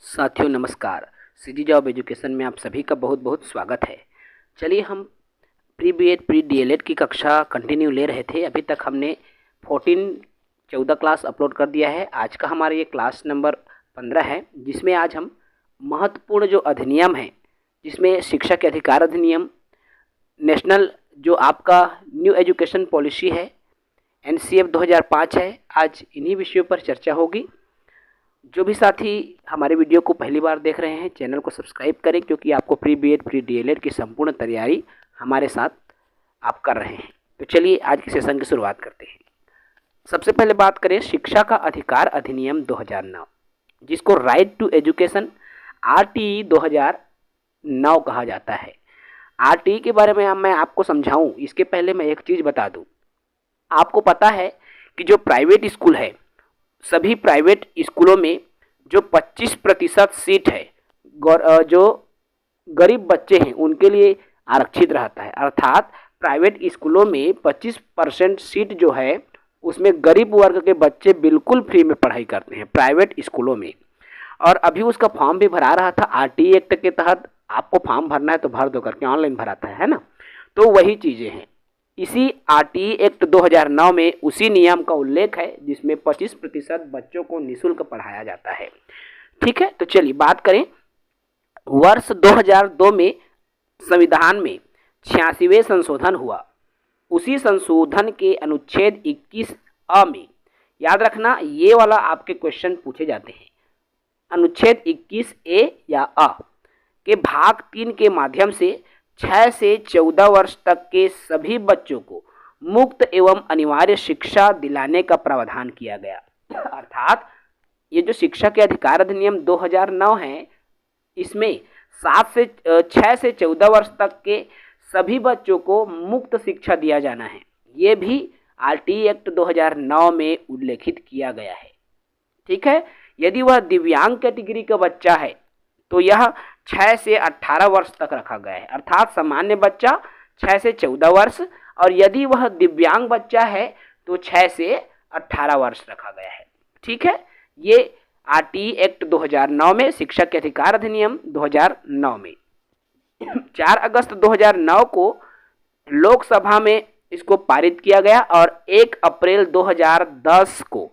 साथियों नमस्कार। City job education में आप सभी का बहुत बहुत स्वागत है। चलिए हम प्री बीएड प्री डीएलएड की कक्षा कंटिन्यू ले रहे थे। अभी तक हमने 14 क्लास अपलोड कर दिया है। आज का हमारा ये क्लास नंबर 15 है, जिसमें आज हम महत्वपूर्ण जो अधिनियम है, जिसमें शिक्षा के अधिकार अधिनियम, नेशनल जो आपका न्यू एजुकेशन पॉलिसी है, NCF 2005 है, आज इन्हीं विषयों पर चर्चा होगी। जो भी साथी हमारे वीडियो को पहली बार देख रहे हैं, चैनल को सब्सक्राइब करें, क्योंकि आपको प्री बीएड प्री डीएलएड की संपूर्ण तैयारी हमारे साथ आप कर रहे हैं। तो चलिए आज के सेशन की शुरुआत करते हैं। सबसे पहले बात करें शिक्षा का अधिकार अधिनियम 2009, जिसको राइट टू एजुकेशन RTE 2009 कहा जाता है। RTE के बारे में मैं आपको समझाऊं, इसके पहले मैं एक चीज़ बता दूं। आपको पता है कि जो प्राइवेट स्कूल है, सभी प्राइवेट स्कूलों में जो 25% सीट है जो गरीब बच्चे हैं उनके लिए आरक्षित रहता है। अर्थात प्राइवेट स्कूलों में 25% सीट जो है उसमें गरीब वर्ग के बच्चे बिल्कुल फ्री में पढ़ाई करते हैं प्राइवेट स्कूलों में। और अभी उसका फॉर्म भी भरा रहा था RTE एक्ट के तहत। आपको फॉर्म भरना है तो भर दो करके, ऑनलाइन भराता है ना। तो वही चीज़ें हैं। इसी RTE एक्ट 2009 में उसी नियम का उल्लेख है जिसमें 25% बच्चों को निःशुल्क पढ़ाया जाता है। ठीक है, तो चलिए बात करें। वर्ष 2002 में संविधान में 86वें संशोधन हुआ। उसी संशोधन के अनुच्छेद 21A में, याद रखना ये वाला आपके क्वेश्चन पूछे जाते हैं, अनुच्छेद 21A या अ के भाग 3 के माध्यम से 6 से 14 वर्ष तक के सभी बच्चों को मुफ्त एवं अनिवार्य शिक्षा दिलाने का प्रावधान किया गया। अर्थात ये जो शिक्षा के अधिकार अधिनियम 2009 है, इसमें 6 से 14 वर्ष तक के सभी बच्चों को मुफ्त शिक्षा दिया जाना है। ये भी RTE एक्ट 2009 में उल्लेखित किया गया है। ठीक है, यदि वह दिव्यांग कैटेगरी का बच्चा है तो यह 6 से 18 वर्ष तक रखा गया है। अर्थात सामान्य बच्चा 6 से 14 वर्ष, और यदि वह दिव्यांग बच्चा है तो 6 से 18 वर्ष रखा गया है। ठीक है, ये RTE एक्ट 2009 में, शिक्षा के अधिकार अधिनियम 2009 में 4 अगस्त 2009 को लोकसभा में इसको पारित किया गया और 1 अप्रैल 2010 को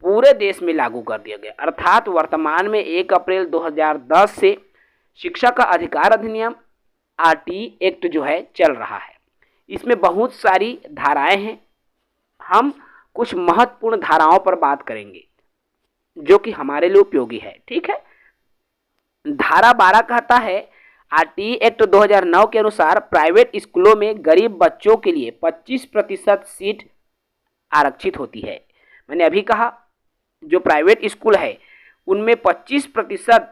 पूरे देश में लागू कर दिया गया। अर्थात वर्तमान में 1 अप्रैल 2010 से शिक्षा का अधिकार अधिनियम RTE एक्ट जो है चल रहा है। इसमें बहुत सारी धाराएं हैं। हम कुछ महत्वपूर्ण धाराओं पर बात करेंगे जो कि हमारे लिए उपयोगी है। ठीक है, धारा 12 कहता है RTE एक्ट 2009 के अनुसार प्राइवेट स्कूलों में गरीब बच्चों के लिए 25% सीट आरक्षित होती है। मैंने अभी कहा जो प्राइवेट स्कूल है उनमें 25%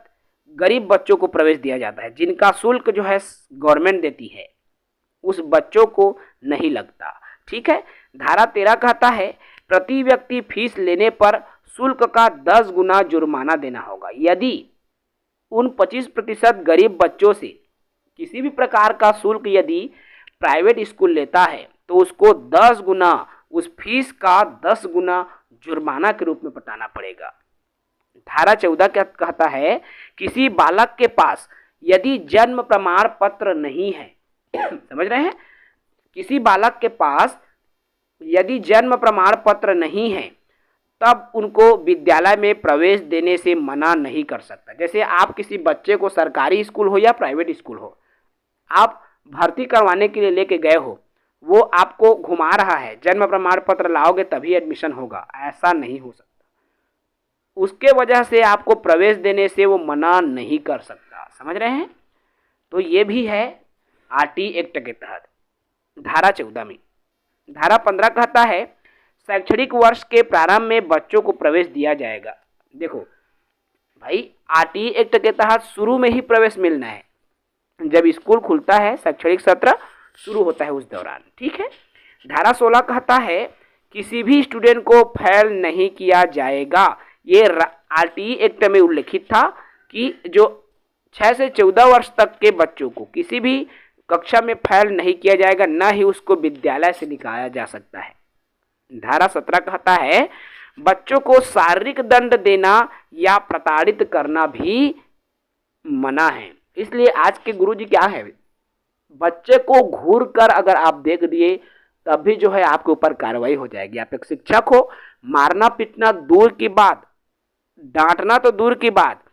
गरीब बच्चों को प्रवेश दिया जाता है, जिनका शुल्क जो है गवर्नमेंट देती है, उस बच्चों को नहीं लगता। ठीक है, धारा 13 कहता है प्रति व्यक्ति फीस लेने पर शुल्क का 10 गुना जुर्माना देना होगा। यदि उन 25% गरीब बच्चों से किसी भी प्रकार का शुल्क यदि प्राइवेट स्कूल लेता है तो उसको 10 गुना, उस फीस का 10 गुना जुर्माना के रूप में पटाना पड़ेगा। धारा 14 क्या कहता है, किसी बालक के पास यदि जन्म प्रमाण पत्र नहीं है समझ रहे हैं, किसी बालक के पास यदि जन्म प्रमाण पत्र नहीं है तब उनको विद्यालय में प्रवेश देने से मना नहीं कर सकता। जैसे आप किसी बच्चे को सरकारी स्कूल हो या प्राइवेट स्कूल हो, आप भर्ती करवाने के लिए लेके गए हो, वो आपको घुमा रहा है, जन्म प्रमाण पत्र लाओगे तभी एडमिशन होगा, ऐसा नहीं हो सकता। उसके वजह से आपको प्रवेश देने से वो मना नहीं कर सकता। समझ रहे हैं, तो ये भी है RTE एक्ट के तहत। धारा 14 में धारा 15 कहता है शैक्षणिक वर्ष के प्रारंभ में बच्चों को प्रवेश दिया जाएगा। देखो भाई, RTE एक्ट के तहत शुरू में ही प्रवेश मिलना है। जब स्कूल खुलता है, शैक्षणिक सत्र शुरू होता है उस दौरान। ठीक है, धारा 16 कहता है किसी भी स्टूडेंट को फेल नहीं किया जाएगा। ये RTE एक्ट में उल्लेखित था कि जो 6 से 14 वर्ष तक के बच्चों को किसी भी कक्षा में फेल नहीं किया जाएगा, न ही उसको विद्यालय से निकाला जा सकता है। धारा 17 कहता है बच्चों को शारीरिक दंड देना या प्रताड़ित करना भी मना है। इसलिए आज के गुरुजी क्या है, बच्चे को घूर कर अगर आप देख दिए तब भी जो है आपके ऊपर कार्रवाई हो जाएगी। आप एक शिक्षक हो, मारना पीटना दूर की बात, डांटना तो दूर की बात,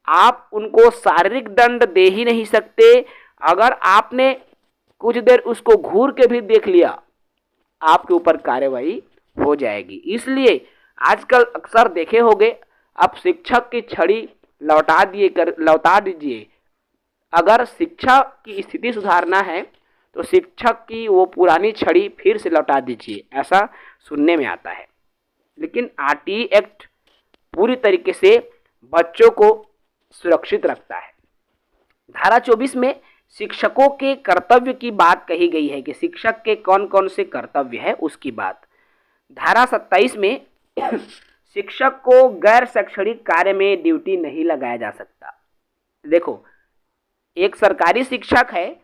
आप उनको शारीरिक दंड दे ही नहीं सकते। अगर आपने कुछ देर उसको घूर के भी देख लिया आपके ऊपर कार्रवाई हो जाएगी। इसलिए आजकल अक्सर देखे होंगे, अब शिक्षक की छड़ी लौटा दीजिए। अगर शिक्षा की स्थिति सुधारना है तो शिक्षक की वो पुरानी छड़ी फिर से लौटा दीजिए, ऐसा सुनने में आता है। लेकिन आरटीई एक्ट पूरी तरीके से बच्चों को सुरक्षित रखता है। धारा 24 में शिक्षकों के कर्तव्य की बात कही गई है कि शिक्षक के कौन कौन से कर्तव्य है उसकी बात। धारा 27 में शिक्षक को गैर शैक्षणिक कार्य में ड्यूटी नहीं लगाया जा सकता। देखो, एक सरकारी शिक्षक है,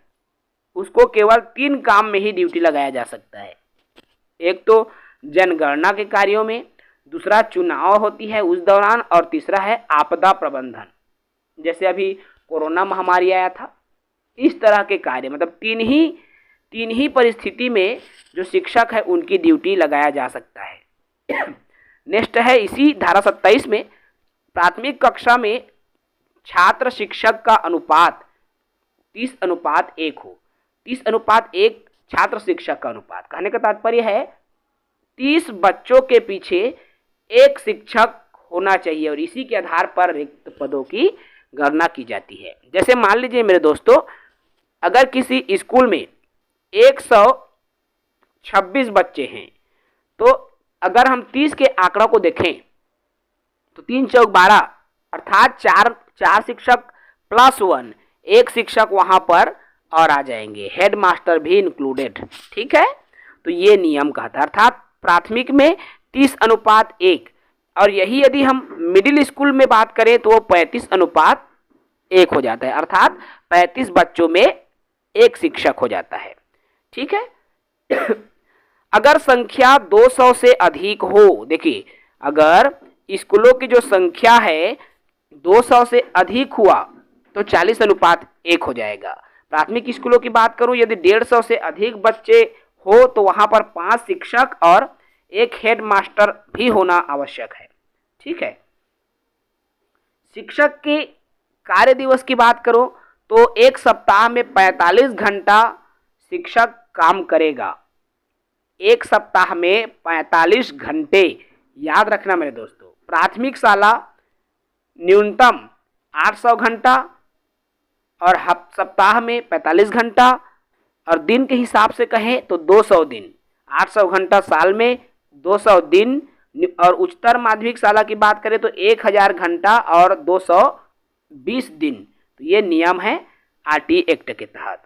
उसको केवल 3 काम में ही ड्यूटी लगाया जा सकता है। एक तो जनगणना के कार्यों में, दूसरा चुनाव होती है उस दौरान, और तीसरा है आपदा प्रबंधन। जैसे अभी कोरोना महामारी आया था, इस तरह के कार्य, मतलब तीन ही परिस्थिति में जो शिक्षक है उनकी ड्यूटी लगाया जा सकता है। नेक्स्ट है इसी धारा 27 में प्राथमिक कक्षा में छात्र शिक्षक का अनुपात 30:1 हो। 30:1 छात्र शिक्षक का अनुपात, कहने का तात्पर्य है 30 बच्चों के पीछे एक शिक्षक होना चाहिए और इसी के आधार पर रिक्त पदों की गणना की जाती है। जैसे मान लीजिए मेरे दोस्तों, अगर किसी स्कूल में 126 बच्चे हैं, तो अगर हम 30 के आंकड़ा को देखें तो 3 चौक 12, अर्थात चार शिक्षक प्लस 1, एक शिक्षक वहां पर और आ जाएंगे, हेड मास्टर भी इंक्लूडेड। ठीक है, तो ये नियम कहता है, अर्थात प्राथमिक में 30:1, और यही यदि हम मिडिल स्कूल में बात करें तो वो 35:1 हो जाता है, अर्थात 35 बच्चों में एक शिक्षक हो जाता है। ठीक है। अगर संख्या 200 से अधिक हो, देखिए अगर स्कूलों की जो संख्या है 200 से अधिक हुआ तो 40:1 हो जाएगा। प्राथमिक स्कूलों की बात करूं, यदि 150 से अधिक बच्चे हो तो वहां पर 5 शिक्षक और एक हेड मास्टर भी होना आवश्यक है। ठीक है। शिक्षक के कार्य दिवस की बात करो तो एक सप्ताह में 45 घंटा शिक्षक काम करेगा। एक सप्ताह में 45 घंटे, याद रखना मेरे दोस्तों। प्राथमिक शाला न्यूनतम 800 घंटा और सप्ताह में 45 घंटा, और दिन के हिसाब से कहें तो 200 दिन, 800 घंटा साल में 200 दिन, और उच्चतर माध्यमिक शाला की बात करें तो 1000 घंटा और 220 दिन। तो ये नियम है आरटीई एक्ट के तहत।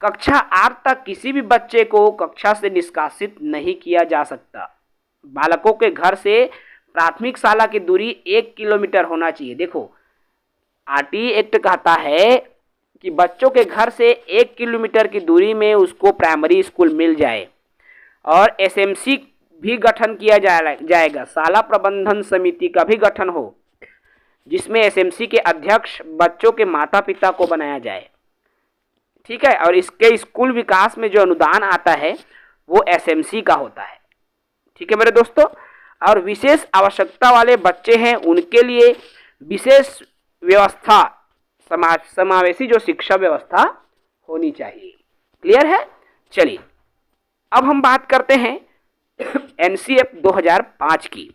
कक्षा 8 तक किसी भी बच्चे को कक्षा से निष्कासित नहीं किया जा सकता। बालकों के घर से प्राथमिक शाला की दूरी 1 किलोमीटर होना चाहिए। देखो, आरटीई एक्ट कहता है कि बच्चों के घर से 1 किलोमीटर की दूरी में उसको प्राइमरी स्कूल मिल जाए, और एसएमसी भी गठन किया जाएगा। शाला प्रबंधन समिति का भी गठन हो, जिसमें एसएमसी के अध्यक्ष बच्चों के माता पिता को बनाया जाए। ठीक है, और इसके स्कूल विकास में जो अनुदान आता है वो एसएमसी का होता है। ठीक है मेरे दोस्तों। और विशेष आवश्यकता वाले बच्चे हैं उनके लिए विशेष व्यवस्था, समावेशी जो शिक्षा व्यवस्था होनी चाहिए। क्लियर है। चलिए अब हम बात करते हैं एनसीएफ 2005 की,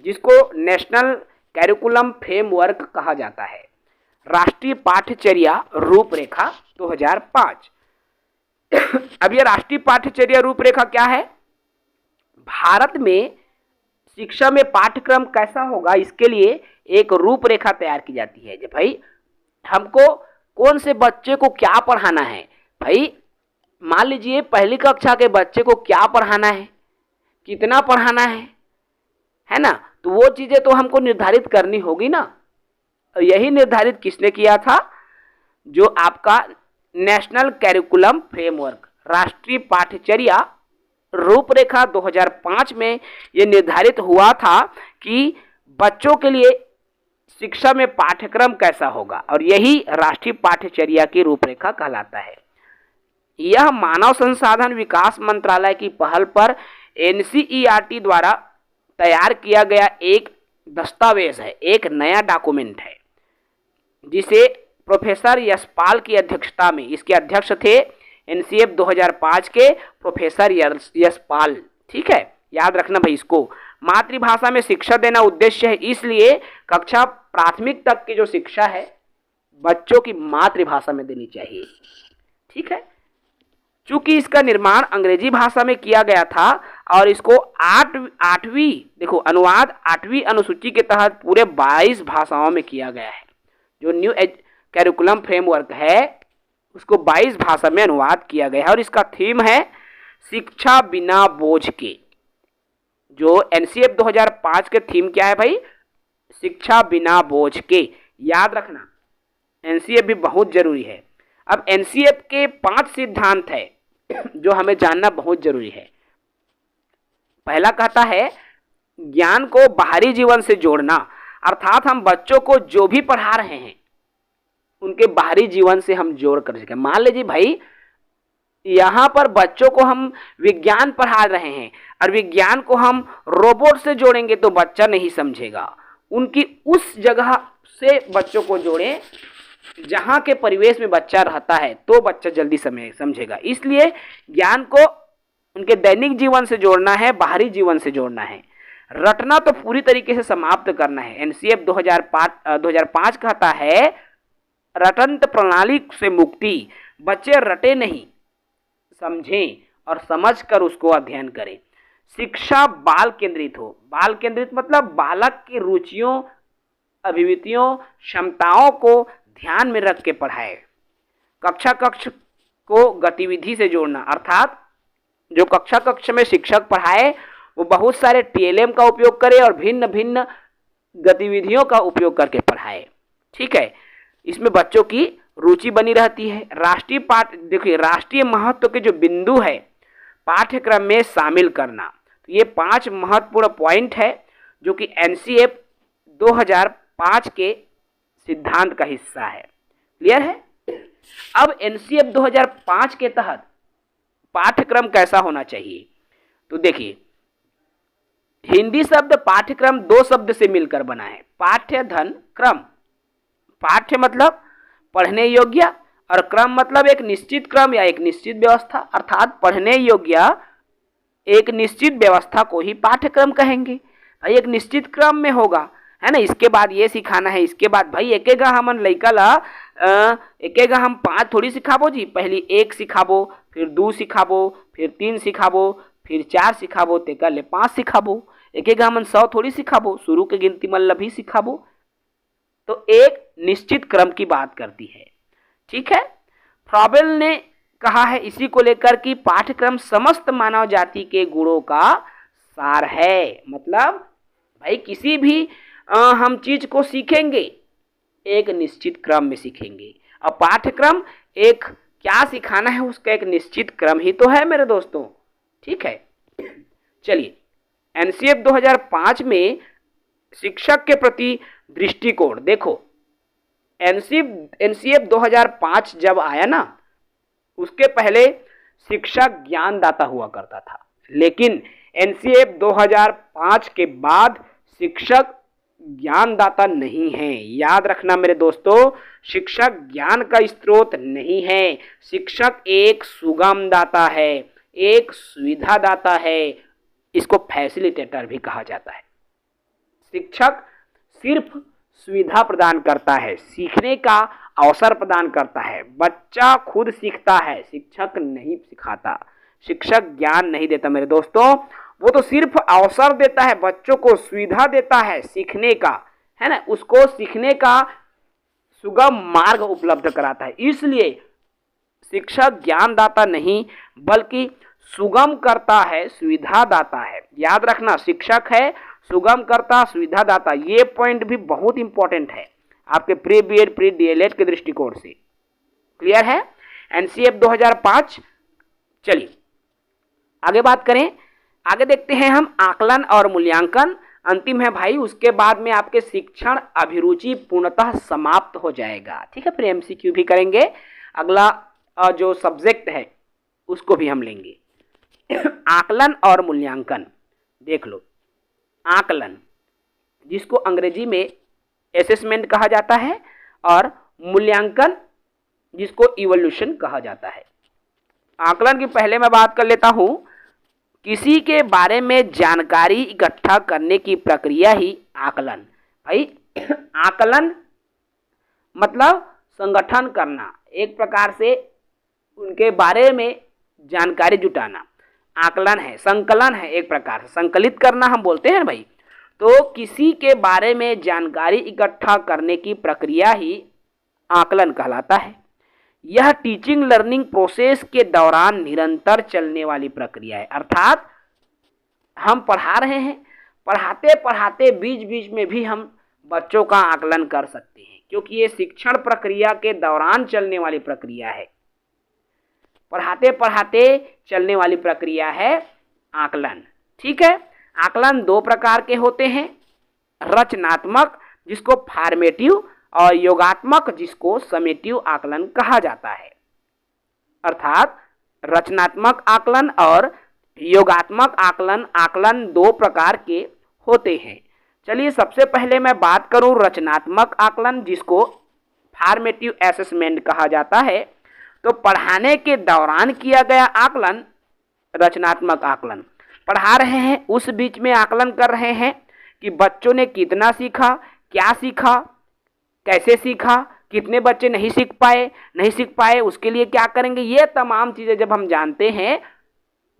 जिसको नेशनल कैरिकुलम फ्रेमवर्क कहा जाता है। राष्ट्रीय पाठ्यचर्या रूपरेखा 2005। अब यह राष्ट्रीय पाठ्यचर्या रूपरेखा क्या है? भारत में शिक्षा में पाठ्यक्रम कैसा होगा, इसके लिए एक रूपरेखा तैयार की जाती है। जब भाई हमको कौन से बच्चे को क्या पढ़ाना है, भाई मान लीजिए पहली कक्षा के बच्चे को क्या पढ़ाना है, कितना पढ़ाना है ना, तो वो चीज़ें तो हमको निर्धारित करनी होगी ना। और यही निर्धारित किसने किया था? जो आपका नेशनल कैरिकुलम फ्रेमवर्क, राष्ट्रीय पाठ्यचर्या रूपरेखा 2005 में ये निर्धारित हुआ था कि बच्चों के लिए शिक्षा में पाठ्यक्रम कैसा होगा, और यही राष्ट्रीय पाठ्यचर्या की रूपरेखा कहलाता है। यह मानव संसाधन विकास मंत्रालय की पहल पर एनसीईआरटी द्वारा तैयार किया गया एक दस्तावेज है, एक नया डॉक्यूमेंट है, जिसे प्रोफेसर यशपाल की अध्यक्षता में, इसके अध्यक्ष थे एनसीएफ 2005 के प्रोफेसर यशपाल। ठीक है, याद रखना भाई इसको। मातृभाषा में शिक्षा देना उद्देश्य है, इसलिए कक्षा प्राथमिक तक की जो शिक्षा है बच्चों की मातृभाषा में देनी चाहिए। ठीक है, चूंकि इसका निर्माण अंग्रेजी भाषा में किया गया था और इसको आठवीं देखो अनुवाद 8वीं अनुसूची के तहत पूरे 22 भाषाओं में किया गया है। जो न्यू कैरिकुलम फ्रेमवर्क है उसको 22 भाषा में अनुवाद किया गया है और इसका थीम है शिक्षा बिना बोझ के। जो एनसीएफ 2005 के थीम क्या है भाई? शिक्षा बिना बोझ के। याद रखना, एनसीएफ भी बहुत जरूरी है। अब एनसीएफ के 5 सिद्धांत है जो हमें जानना बहुत जरूरी है। पहला कहता है ज्ञान को बाहरी जीवन से जोड़ना, अर्थात हम बच्चों को जो भी पढ़ा रहे हैं उनके बाहरी जीवन से हम जोड़ कर सकें। मान लीजिए भाई यहाँ पर बच्चों को हम विज्ञान पढ़ा रहे हैं और विज्ञान को हम रोबोट से जोड़ेंगे तो बच्चा नहीं समझेगा। उनकी उस जगह से बच्चों को जोड़ें जहाँ के परिवेश में बच्चा रहता है तो बच्चा जल्दी समझेगा। इसलिए ज्ञान को उनके दैनिक जीवन से जोड़ना है, बाहरी जीवन से जोड़ना है। रटना तो पूरी तरीके से समाप्त करना है। एनसीएफ 2005 कहता है रटंत प्रणाली से मुक्ति। बच्चे रटे नहीं, समझें और समझकर उसको अध्ययन करें। शिक्षा बाल केंद्रित हो। बाल केंद्रित मतलब बालक की रुचियों, अभिव्यक्तियों, क्षमताओं को ध्यान में रख के पढ़ाए। कक्षा कक्ष को गतिविधि से जोड़ना, अर्थात जो कक्षा कक्ष में शिक्षक पढ़ाए वो बहुत सारे टीएलएम का उपयोग करे और भिन्न भिन्न गतिविधियों का उपयोग करके पढ़ाए। ठीक है, इसमें बच्चों की रुचि बनी रहती है। राष्ट्रीय महत्व के जो बिंदु है पाठ्यक्रम में शामिल करना, तो ये 5 महत्वपूर्ण पॉइंट है जो कि एनसीएफ 2005 के सिद्धांत का हिस्सा है। क्लियर है? अब एनसीएफ 2005 के तहत पाठ्यक्रम कैसा होना चाहिए? तो देखिए, हिंदी शब्द पाठ्यक्रम 2 शब्द से मिलकर बना है, पाठ्य धन क्रम। पाठ्य मतलब पढ़ने योग्य और क्रम मतलब एक निश्चित क्रम या एक निश्चित व्यवस्था, अर्थात पढ़ने योग्य एक निश्चित व्यवस्था को ही पाठ्यक्रम कहेंगे। भाई एक निश्चित क्रम में होगा, है ना, इसके बाद ये सिखाना है, इसके बाद भाई एकेगा हमन लइका ला एकेगा हम 5 थोड़ी सिखाबो जी। पहली 1 सिखाबो, फिर 2 सिखाबो, फिर 3 सिखाबो, फिर 4 सिखाबो, तेकर ले 5 सिखाबो। एकेगा हमन 100 थोड़ी सिखाबो, शुरू के गिनती मतलब भी सिखाबो। तो एक निश्चित क्रम की बात करती है। ठीक है, फ्रॉबेल ने कहा है इसी को लेकर कि पाठ्यक्रम समस्त मानव जाति के गुणों का सार है। मतलब भाई किसी भी हम चीज को सीखेंगे एक निश्चित क्रम में सीखेंगे। अब पाठ्यक्रम एक क्या सिखाना है उसका एक निश्चित क्रम ही तो है मेरे दोस्तों। ठीक है, चलिए एनसीएफ 2005 में शिक्षक के प्रति दृष्टिकोण देखो। एनसीएफ 2005 जब आया ना, उसके पहले शिक्षक ज्ञानदाता हुआ करता था, लेकिन एनसीएफ 2005 के बाद शिक्षक ज्ञानदाता नहीं है। याद रखना मेरे दोस्तों, शिक्षक ज्ञान का स्रोत नहीं है। शिक्षक एक सुगम दाता है, एक सुविधा दाता है, इसको फैसिलिटेटर भी कहा जाता है। शिक्षक सिर्फ सुविधा प्रदान करता है, सीखने का अवसर प्रदान करता है। बच्चा खुद सीखता है, शिक्षक नहीं सिखाता। शिक्षक ज्ञान नहीं देता मेरे दोस्तों, वो तो सिर्फ अवसर देता है, बच्चों को सुविधा देता है सीखने का, है ना, उसको सीखने का सुगम मार्ग उपलब्ध कराता है। इसलिए शिक्षक ज्ञानदाता नहीं बल्कि सुगम करता है, सुविधा दाता है। याद रखना, शिक्षक है सुगम करता, सुविधा दाता। ये पॉइंट भी बहुत इंपॉर्टेंट है आपके प्री बीएड प्री डीएलएड के दृष्टिकोण से। क्लियर है? एनसीएफ 2005। चलिए आगे बात करें, आगे देखते हैं हम आकलन और मूल्यांकन। अंतिम है भाई, उसके बाद में आपके शिक्षण अभिरुचि पूर्णतः समाप्त हो जाएगा। ठीक है, फिर एमसीक्यू भी करेंगे। अगला जो सब्जेक्ट है उसको भी हम लेंगे। आकलन और मूल्यांकन देख लो। आकलन जिसको अंग्रेजी में असेसमेंट कहा जाता है और मूल्यांकन जिसको इवोल्यूशन कहा जाता है। आकलन की पहले मैं बात कर लेता हूं। किसी के बारे में जानकारी इकट्ठा करने की प्रक्रिया ही आकलन। भाई आकलन मतलब संगठन करना, एक प्रकार से उनके बारे में जानकारी जुटाना। आकलन है, संकलन है, एक प्रकार से संकलित करना हम बोलते हैं भाई। तो किसी के बारे में जानकारी इकट्ठा करने की प्रक्रिया ही आकलन कहलाता है। यह टीचिंग लर्निंग प्रोसेस के दौरान निरंतर चलने वाली प्रक्रिया है। अर्थात हम पढ़ा रहे हैं, पढ़ाते पढ़ाते बीच बीच में भी हम बच्चों का आकलन कर सकते हैं, क्योंकि ये शिक्षण प्रक्रिया के दौरान चलने वाली प्रक्रिया है। पढ़ाते पढ़ाते चलने वाली प्रक्रिया है आकलन। ठीक है, आकलन दो प्रकार के होते हैं, रचनात्मक जिसको फॉर्मेटिव और योगात्मक जिसको समेटिव आकलन कहा जाता है। अर्थात रचनात्मक आकलन और योगात्मक आकलन, आकलन दो प्रकार के होते हैं। चलिए सबसे पहले मैं बात करूं रचनात्मक आकलन जिसको फॉर्मेटिव असेसमेंट कहा जाता है। तो पढ़ाने के दौरान किया गया आकलन रचनात्मक आकलन। पढ़ा रहे हैं उस बीच में आकलन कर रहे हैं कि बच्चों ने कितना सीखा, क्या सीखा, कैसे सीखा, कितने बच्चे नहीं सीख पाए उसके लिए क्या करेंगे, ये तमाम चीज़ें जब हम जानते हैं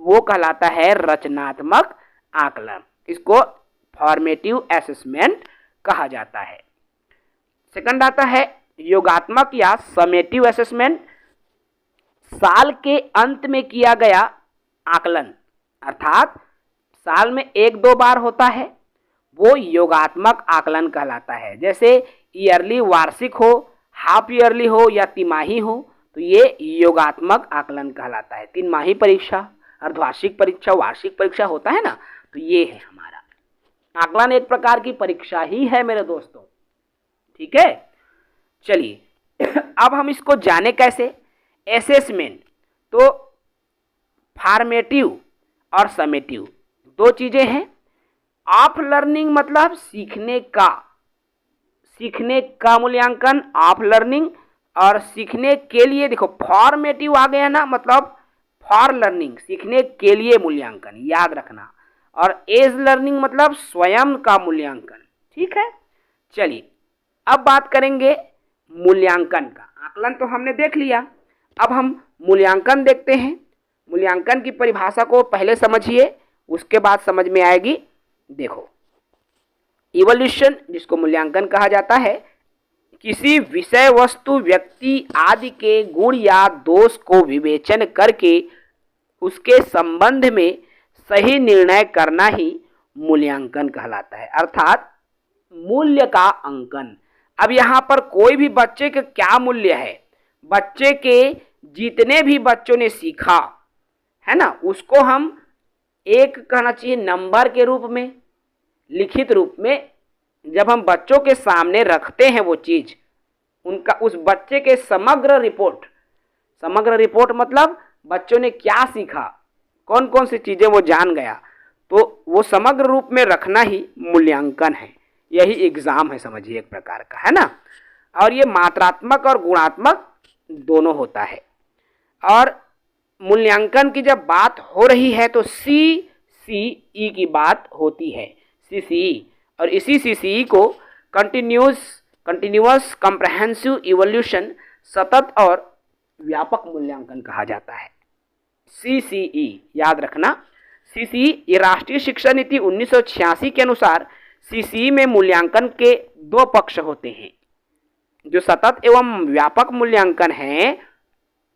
वो कहलाता है रचनात्मक आकलन। इसको फॉर्मेटिव असेसमेंट कहा जाता है। सेकंड आता है योगात्मक या समेटिव असेसमेंट। साल के अंत में किया गया आकलन, अर्थात साल में एक दो बार होता है, वो योगात्मक आकलन कहलाता है। जैसे ईयरली वार्षिक हो, हाफ ईयरली हो या तिमाही हो, तो ये योगात्मक आकलन कहलाता है। तिमाही परीक्षा, अर्धवार्षिक परीक्षा, वार्षिक परीक्षा होता है ना, तो ये है हमारा आकलन। एक प्रकार की परीक्षा ही है मेरे दोस्तों। ठीक है, चलिए अब हम इसको जाने कैसे। असेसमेंट तो फॉर्मेटिव और समेटिव दो चीजें हैं। ऑफ लर्निंग मतलब सीखने का मूल्यांकन, ऑफ लर्निंग, और सीखने के लिए देखो फॉर्मेटिव आ गया ना, मतलब फॉर लर्निंग, सीखने के लिए मूल्यांकन, याद रखना। और एज लर्निंग मतलब स्वयं का मूल्यांकन। ठीक है, चलिए अब बात करेंगे मूल्यांकन का। आकलन तो हमने देख लिया, अब हम मूल्यांकन देखते हैं। मूल्यांकन की परिभाषा को पहले समझिए, उसके बाद समझ में आएगी। देखो, इवोल्यूशन जिसको मूल्यांकन कहा जाता है, किसी विषय वस्तु व्यक्ति आदि के गुण या दोष को विवेचन करके उसके संबंध में सही निर्णय करना ही मूल्यांकन कहलाता है। अर्थात मूल्य का अंकन। अब यहाँ पर कोई भी बच्चे का क्या मूल्य है, बच्चे के जितने भी बच्चों ने सीखा है ना, उसको हम एक कहना चाहिए नंबर के रूप में, लिखित रूप में जब हम बच्चों के सामने रखते हैं वो चीज़, उनका उस बच्चे के समग्र रिपोर्ट मतलब बच्चों ने क्या सीखा, कौन कौन सी चीज़ें वो जान गया, तो वो समग्र रूप में रखना ही मूल्यांकन है। यही एग्ज़ाम है समझिए, एक प्रकार का, है ना। और ये मात्रात्मक और गुणात्मक दोनों होता है। और मूल्यांकन की जब बात हो रही है तो CCE की बात होती है, CCE। और इसी CCE को कंटिन्यूअस कॉम्प्रहेंसिव इवोल्यूशन, सतत और व्यापक मूल्यांकन कहा जाता है। CCE याद रखना। CCE ये राष्ट्रीय शिक्षा नीति 1986 के अनुसार CCE में मूल्यांकन के दो पक्ष होते हैं। जो सतत एवं व्यापक मूल्यांकन है,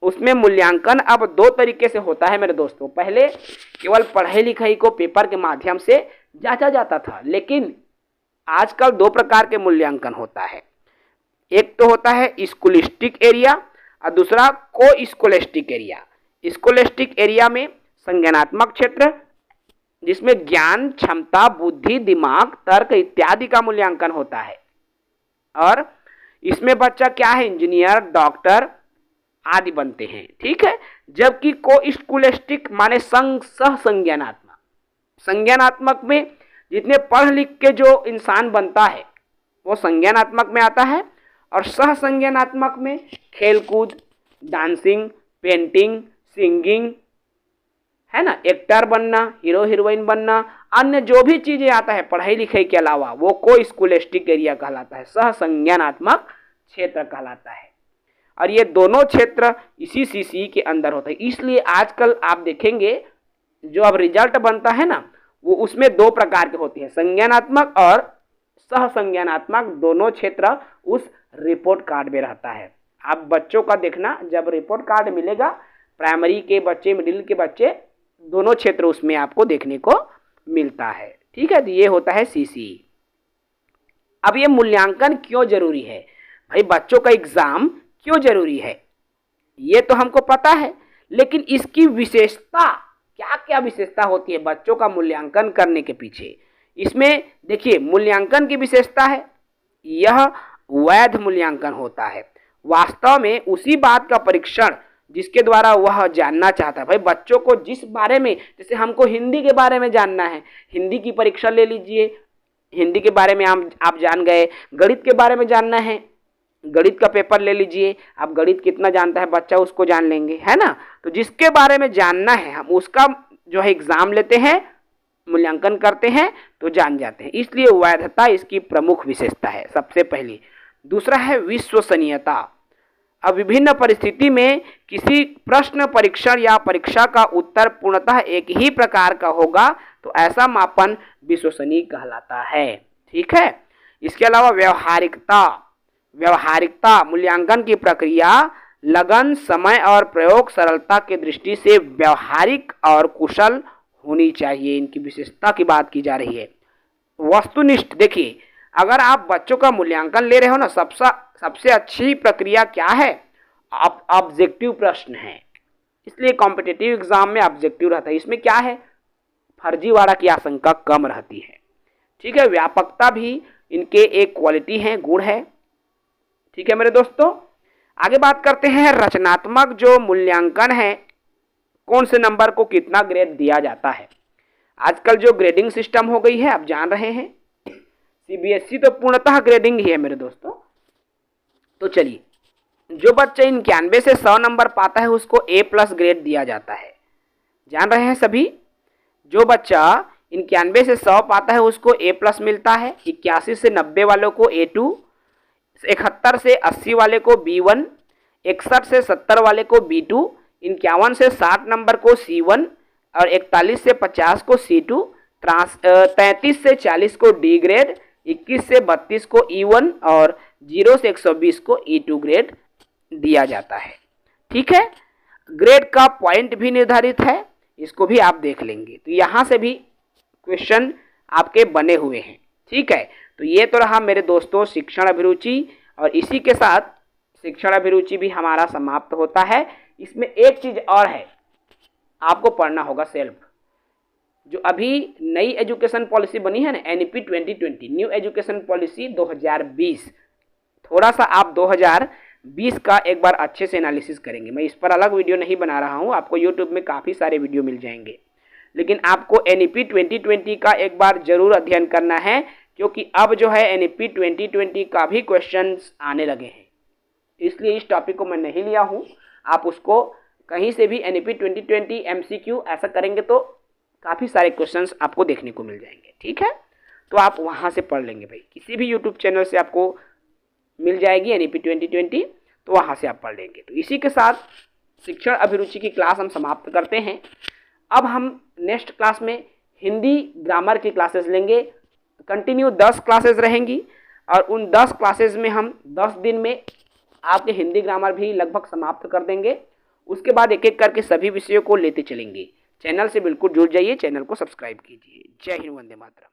उसमें मूल्यांकन अब दो तरीके से होता है मेरे दोस्तों। पहले केवल पढ़ाई लिखाई को पेपर के माध्यम से जांचा जाता था, लेकिन आजकल दो प्रकार के मूल्यांकन होता है। एक तो होता है स्कॉलिस्टिक एरिया और दूसरा को स्कॉलिस्टिक एरिया। स्कॉलिस्टिक एरिया में संज्ञानात्मक क्षेत्र, जिसमें ज्ञान, क्षमता, बुद्धि, दिमाग, तर्क इत्यादि का मूल्यांकन होता है। और इसमें बच्चा क्या है, इंजीनियर, डॉक्टर आदि बनते हैं, ठीक है। जबकि को स्कूलिस्टिक माने सह संज्ञानात्मक, संज्ञानात्मक में जितने पढ़ लिख के जो इंसान बनता है वो संज्ञानात्मक में आता है, और सह संज्ञानात्मक में खेलकूद, डांसिंग, पेंटिंग, सिंगिंग, है ना, एक्टर बनना, हीरो हीरोइन बनना, अन्य जो भी चीजें आता है पढ़ाई लिखाई के अलावा, वो को स्कूलिस्टिक एरिया कहलाता है, सह संज्ञानात्मक क्षेत्र कहलाता है। और ये दोनों क्षेत्र इसी सीसी के अंदर होते हैं। इसलिए आजकल आप देखेंगे जो अब रिजल्ट बनता है ना, वो उसमें दो प्रकार के होते हैं, संज्ञानात्मक और सह संज्ञानात्मक, दोनों क्षेत्र उस रिपोर्ट कार्ड में रहता है। आप बच्चों का देखना, जब रिपोर्ट कार्ड मिलेगा प्राइमरी के बच्चे, मिडिल के बच्चे, दोनों क्षेत्र उसमें आपको देखने को मिलता है, ठीक है। तो ये होता है सीसी। अब ये मूल्यांकन क्यों जरूरी है भाई, बच्चों का एग्जाम क्यों जरूरी है, ये तो हमको पता है, लेकिन इसकी विशेषता क्या क्या विशेषता होती है बच्चों का मूल्यांकन करने के पीछे। इसमें देखिए, मूल्यांकन की विशेषता है, यह वैध मूल्यांकन होता है। वास्तव में उसी बात का परीक्षण जिसके द्वारा वह जानना चाहता है। भाई बच्चों को जिस बारे में, जैसे हमको हिंदी के बारे में जानना है, हिंदी की परीक्षा ले लीजिए, हिंदी के बारे में आप जान गए। गणित के बारे में जानना है, गणित का पेपर ले लीजिए, आप गणित कितना जानता है बच्चा उसको जान लेंगे, है ना। तो जिसके बारे में जानना है हम उसका जो है एग्जाम लेते हैं, मूल्यांकन करते हैं तो जान जाते हैं। इसलिए वैधता इसकी प्रमुख विशेषता है, सबसे पहली। दूसरा है विश्वसनीयता। अब विभिन्न परिस्थिति में किसी प्रश्न, परीक्षण या परीक्षा का उत्तर पूर्णतः एक ही प्रकार का होगा तो ऐसा मापन विश्वसनीय कहलाता है, ठीक है। इसके अलावा व्यवहारिकता मूल्यांकन की प्रक्रिया लगन, समय और प्रयोग सरलता के दृष्टि से व्यवहारिक और कुशल होनी चाहिए। इनकी विशेषता की बात की जा रही है। वस्तुनिष्ठ, देखिए अगर आप बच्चों का मूल्यांकन ले रहे हो ना, सबसे अच्छी प्रक्रिया क्या है, ऑब्जेक्टिव प्रश्न है। इसलिए कॉम्पिटिटिव एग्जाम में ऑब्जेक्टिव रहता है। इसमें क्या है, फर्जीवाड़ा की आशंका कम रहती है, ठीक है। व्यापकता भी इनके एक क्वालिटी है, गुण है, ठीक है मेरे दोस्तों। आगे बात करते हैं रचनात्मक जो मूल्यांकन है, कौन से नंबर को कितना ग्रेड दिया जाता है। आजकल जो ग्रेडिंग सिस्टम हो गई है आप जान रहे हैं, सीबीएसई तो पूर्णतः ग्रेडिंग ही है मेरे दोस्तों। तो चलिए, जो बच्चा 91 से 100 नंबर पाता है उसको A+ ग्रेड दिया जाता है, जान रहे हैं सभी। जो बच्चा 91 से 100 पाता है उसको A+ मिलता है। 81 से 90 वालों को A2, 71 से 80 वाले को B1, 61 से 70 वाले को B2, 51 से 60 नंबर को C1 और 41 से 50 को C2, 33 से 40 को D ग्रेड, 21 से 32 को E1 और 0 से 120 को E2 ग्रेड दिया जाता है, ठीक है। ग्रेड का पॉइंट भी निर्धारित है, इसको भी आप देख लेंगे। तो यहाँ से भी क्वेश्चन आपके बने हुए हैं, ठीक है। तो ये तो रहा मेरे दोस्तों शिक्षण अभिरुचि, और इसी के साथ शिक्षण अभिरुचि भी हमारा समाप्त होता है। इसमें एक चीज और है, आपको पढ़ना होगा सेल्फ। जो अभी नई एजुकेशन पॉलिसी बनी है ना, NEP 2020, न्यू एजुकेशन पॉलिसी 2020, थोड़ा सा आप 2020 का एक बार अच्छे से एनालिसिस करेंगे। मैं इस पर अलग वीडियो नहीं बना रहा हूँ, आपको यूट्यूब में काफ़ी सारे वीडियो मिल जाएंगे, लेकिन आपको NEP 2020 का एक बार जरूर अध्ययन करना है, क्योंकि अब जो है NEP 2020 का भी क्वेश्चंस आने लगे हैं। इसलिए इस टॉपिक को मैं नहीं लिया हूँ, आप उसको कहीं से भी NEP 2020 MCQ ऐसा करेंगे तो काफ़ी सारे क्वेश्चंस आपको देखने को मिल जाएंगे, ठीक है। तो आप वहाँ से पढ़ लेंगे भाई, किसी भी यूट्यूब चैनल से आपको मिल जाएगी NEP 2020, तो वहाँ से आप पढ़ लेंगे। तो इसी के साथ शिक्षण अभिरुचि की क्लास हम समाप्त करते हैं। अब हम नेक्स्ट क्लास में हिंदी ग्रामर की क्लासेस लेंगे। कंटिन्यू 10 क्लासेस रहेंगी, और उन 10 क्लासेस में हम 10 दिन में आपके हिंदी ग्रामर भी लगभग समाप्त कर देंगे। उसके बाद एक एक करके सभी विषयों को लेते चलेंगे। चैनल से बिल्कुल जुड़ जाइए, चैनल को सब्सक्राइब कीजिए। जय हिंद, वंदे मातरम।